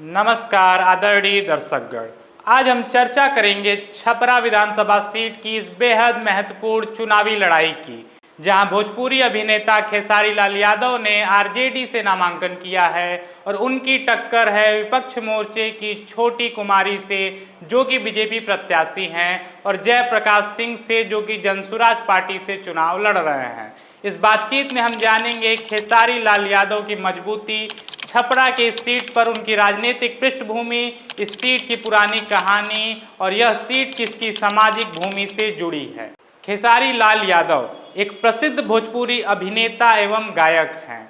नमस्कार आदरणीय दर्शकगण, आज हम चर्चा करेंगे छपरा विधानसभा सीट की इस बेहद महत्वपूर्ण चुनावी लड़ाई की, जहां भोजपुरी अभिनेता खेसारी लाल यादव ने आरजेडी से नामांकन किया है और उनकी टक्कर है विपक्ष मोर्चे की छोटी कुमारी से, जो कि बीजेपी प्रत्याशी हैं, और जयप्रकाश सिंह से, जो कि जनसुराज पार्टी से चुनाव लड़ रहे हैं। इस बातचीत में हम जानेंगे खेसारी लाल यादव की मजबूती, छपरा की इस सीट पर उनकी राजनीतिक पृष्ठभूमि, इस सीट की पुरानी कहानी और यह सीट किसकी सामाजिक भूमि से जुड़ी है। खेसारी लाल यादव एक प्रसिद्ध भोजपुरी अभिनेता एवं गायक हैं।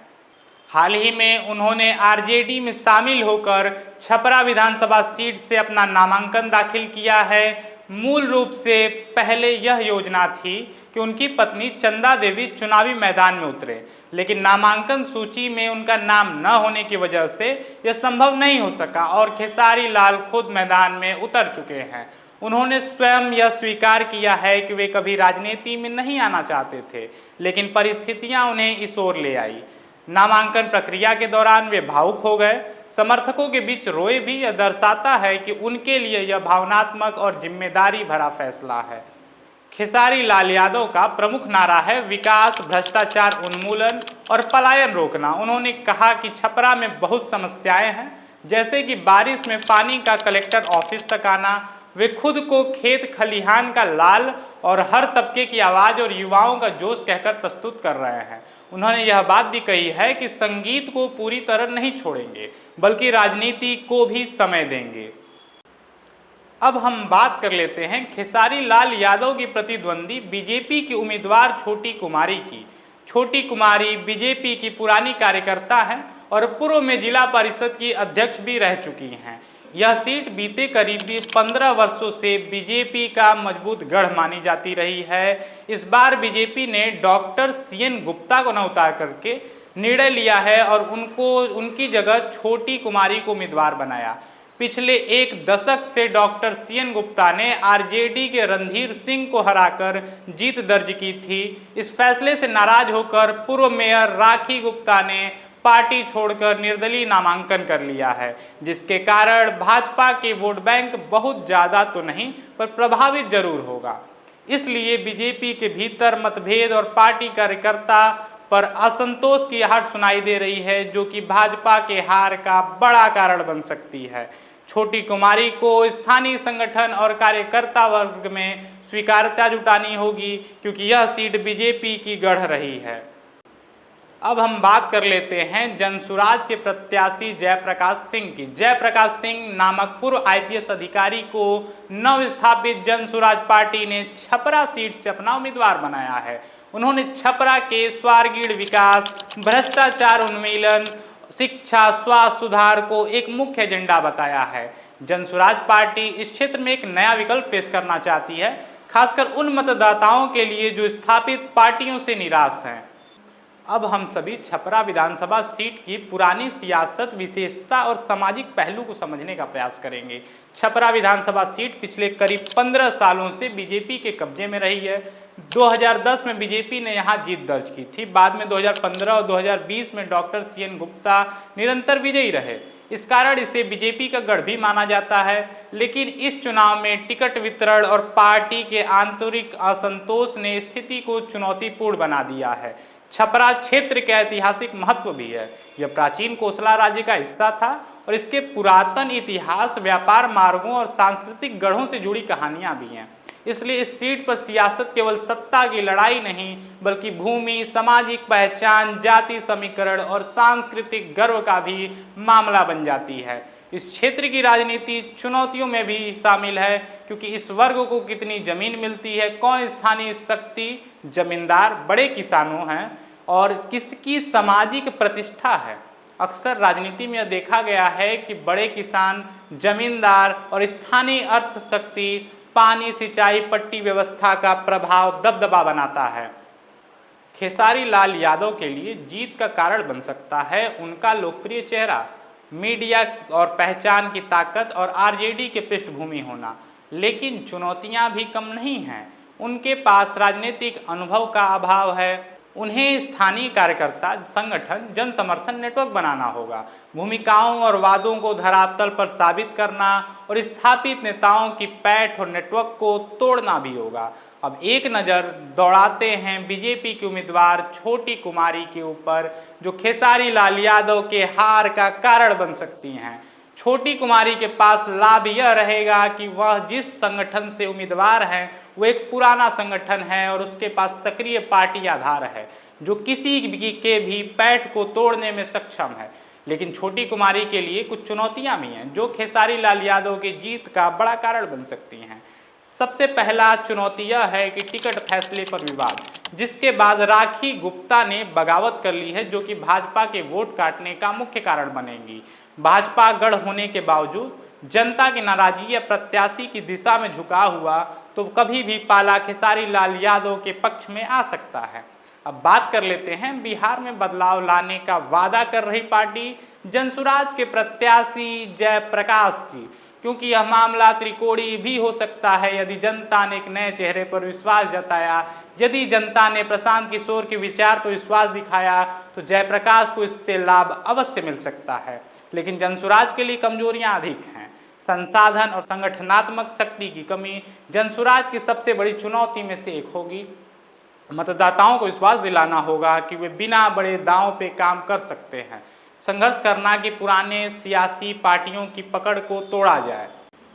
हाल ही में उन्होंने आरजेडी में शामिल होकर छपरा विधानसभा सीट से अपना नामांकन दाखिल किया है। मूल रूप से पहले यह योजना थी कि उनकी पत्नी चंदा देवी चुनावी मैदान में उतरे, लेकिन नामांकन सूची में उनका नाम न होने की वजह से यह संभव नहीं हो सका और खेसारी लाल खुद मैदान में उतर चुके हैं। उन्होंने स्वयं यह स्वीकार किया है कि वे कभी राजनीति में नहीं आना चाहते थे, लेकिन परिस्थितियां उन्हें इस ओर ले आई। नामांकन प्रक्रिया के दौरान वे भावुक हो गए, समर्थकों के बीच रोए भी। यह दर्शाता है कि उनके लिए यह भावनात्मक और जिम्मेदारी भरा फैसला है। खेसारी लाल यादव का प्रमुख नारा है विकास, भ्रष्टाचार उन्मूलन और पलायन रोकना। उन्होंने कहा कि छपरा में बहुत समस्याएं हैं, जैसे कि बारिश में पानी का कलेक्टर ऑफिस तक आना। वे खुद को खेत खलिहान का लाल और हर तबके की आवाज़ और युवाओं का जोश कहकर प्रस्तुत कर रहे हैं। उन्होंने यह बात भी कही है कि संगीत को पूरी तरह नहीं छोड़ेंगे, बल्कि राजनीति को भी समय देंगे। अब हम बात कर लेते हैं खेसारी लाल यादव की प्रतिद्वंदी बीजेपी की उम्मीदवार छोटी कुमारी की। छोटी कुमारी बीजेपी की पुरानी कार्यकर्ता हैं और पूर्व में जिला परिषद की अध्यक्ष भी रह चुकी हैं। यह सीट बीते करीब 15 वर्षों से बीजेपी का मजबूत गढ़ मानी जाती रही है। इस बार बीजेपी ने डॉक्टर CN गुप्ता को न उतार करके निर्णय लिया है और उनकी जगह छोटी कुमारी को उम्मीदवार बनाया। पिछले एक दशक से डॉक्टर CN गुप्ता ने आरजेडी के रणधीर सिंह को हराकर जीत दर्ज की थी। इस फैसले से नाराज होकर पूर्व मेयर राखी गुप्ता ने पार्टी छोड़कर निर्दलीय नामांकन कर लिया है, जिसके कारण भाजपा के वोट बैंक बहुत ज़्यादा तो नहीं पर प्रभावित जरूर होगा। इसलिए बीजेपी के भीतर मतभेद और पार्टी कार्यकर्ता पर असंतोष की आहट सुनाई दे रही है, जो कि भाजपा के हार का बड़ा कारण बन सकती है। छोटी कुमारी को स्थानीय संगठन और कार्यकर्ता वर्ग में स्वीकार्यता जुटानी होगी, क्योंकि यह सीट बीजेपी की गढ़ रही है। अब हम बात कर लेते हैं जनसुराज के प्रत्याशी जयप्रकाश सिंह की। जयप्रकाश सिंह नामक पूर्व IPS अधिकारी को नवस्थापित जनसुराज पार्टी ने छपरा सीट से अपना उम्मीदवार बनाया है। उन्होंने छपरा के स्वारगीण विकास, भ्रष्टाचार उन्मूलन, शिक्षा, स्वास्थ्य सुधार को एक मुख्य एजेंडा बताया है। जनसुराज पार्टी इस क्षेत्र में एक नया विकल्प पेश करना चाहती है, खासकर उन मतदाताओं के लिए जो स्थापित पार्टियों से निराश हैं। अब हम सभी छपरा विधानसभा सीट की पुरानी सियासत, विशेषता और सामाजिक पहलू को समझने का प्रयास करेंगे। छपरा विधानसभा सीट पिछले करीब 15 सालों से बीजेपी के कब्जे में रही है। 2010 में बीजेपी ने यहां जीत दर्ज की थी। बाद में 2015 और 2020 में डॉक्टर CN गुप्ता निरंतर विजयी रहे। इस कारण इसे बीजेपी का गढ़ भी माना जाता है। लेकिन इस चुनाव में टिकट वितरण और पार्टी के आंतरिक असंतोष ने स्थिति को चुनौतीपूर्ण बना दिया है। छपरा क्षेत्र का ऐतिहासिक महत्व भी है। यह प्राचीन कोसला राज्य का हिस्सा था और इसके पुरातन इतिहास, व्यापार मार्गों और सांस्कृतिक गढ़ों से जुड़ी कहानियां भी हैं। इसलिए इस सीट पर सियासत केवल सत्ता की लड़ाई नहीं, बल्कि भूमि, सामाजिक पहचान, जाति समीकरण और सांस्कृतिक गर्व का भी मामला बन जाती है। इस क्षेत्र की राजनीति चुनौतियों में भी शामिल है, क्योंकि इस वर्ग को कितनी जमीन मिलती है, कौन स्थानीय शक्ति, जमींदार, बड़े किसानों हैं और किसकी सामाजिक प्रतिष्ठा है। अक्सर राजनीति में यह देखा गया है कि बड़े किसान, जमींदार और स्थानीय अर्थ शक्ति पानी, सिंचाई, पट्टी व्यवस्था का प्रभाव दबदबा बनाता है। खेसारी लाल यादव के लिए जीत का कारण बन सकता है उनका लोकप्रिय चेहरा, मीडिया और पहचान की ताकत और आरजेडी के पृष्ठभूमि होना। लेकिन चुनौतियां भी कम नहीं हैं। उनके पास राजनीतिक अनुभव का अभाव है, उन्हें स्थानीय कार्यकर्ता संगठन जन समर्थन नेटवर्क बनाना होगा। भूमिकाओं और वादों को धरातल पर साबित करना और स्थापित नेताओं की पैठ और नेटवर्क को तोड़ना भी होगा। अब एक नज़र दौड़ाते हैं बीजेपी की उम्मीदवार छोटी कुमारी के ऊपर, जो खेसारी लाल यादव के हार का कारण बन सकती हैं। छोटी कुमारी के पास लाभ यह रहेगा कि वह जिस संगठन से उम्मीदवार हैं वो एक पुराना संगठन है और उसके पास सक्रिय पार्टी आधार है, जो किसी के भी पैठ को तोड़ने में सक्षम है। लेकिन छोटी कुमारी के लिए कुछ चुनौतियां भी हैं, जो खेसारी लाल यादव की जीत का बड़ा कारण बन सकती हैं। सबसे पहला चुनौती यह है कि टिकट फैसले पर विवाद, जिसके बाद राखी गुप्ता ने बगावत कर ली है, जो कि भाजपा के वोट काटने का मुख्य कारण बनेगी। भाजपा गढ़ होने के बावजूद जनता की नाराजगी या प्रत्याशी की दिशा में झुका हुआ तो कभी भी पाला खेसारी लाल यादव के पक्ष में आ सकता है। अब बात कर लेते हैं बिहार में बदलाव लाने का वादा कर रही पार्टी जनसुराज के प्रत्याशी जयप्रकाश की, क्योंकि यह मामला त्रिकोणीय भी हो सकता है। यदि जनता ने एक नए चेहरे पर विश्वास जताया, यदि जनता ने प्रशांत किशोर के विचार पर विश्वास दिखाया, तो जयप्रकाश को इससे लाभ अवश्य मिल सकता है। लेकिन जनसुराज के लिए कमजोरियां अधिक हैं। संसाधन और संगठनात्मक शक्ति की कमी जनसुराज की सबसे बड़ी चुनौती में से एक होगी। मतदाताओं को विश्वास दिलाना होगा कि वे बिना बड़े दांव पे काम कर सकते हैं। संघर्ष करना कि पुराने सियासी पार्टियों की पकड़ को तोड़ा जाए।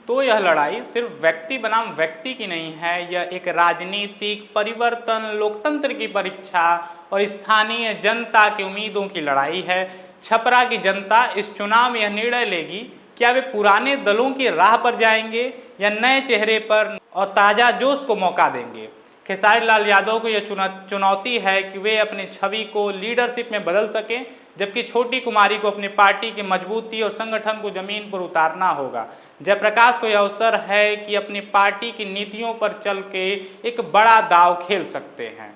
तो यह लड़ाई सिर्फ व्यक्ति बनाम व्यक्ति की नहीं है, यह एक राजनीतिक परिवर्तन, लोकतंत्र की परीक्षा और स्थानीय जनता की उम्मीदों की लड़ाई है। छपरा की जनता इस चुनाव में यह निर्णय लेगी क्या वे पुराने दलों की राह पर जाएंगे या नए चेहरे पर और ताज़ा जोश को मौका देंगे। खेसारी लाल यादव को यह चुनौती है कि वे अपनी छवि को लीडरशिप में बदल सकें, जबकि छोटी कुमारी को अपनी पार्टी की मजबूती और संगठन को जमीन पर उतारना होगा। जयप्रकाश को यह अवसर है कि अपनी पार्टी की नीतियों पर चल के एक बड़ा दांव खेल सकते हैं।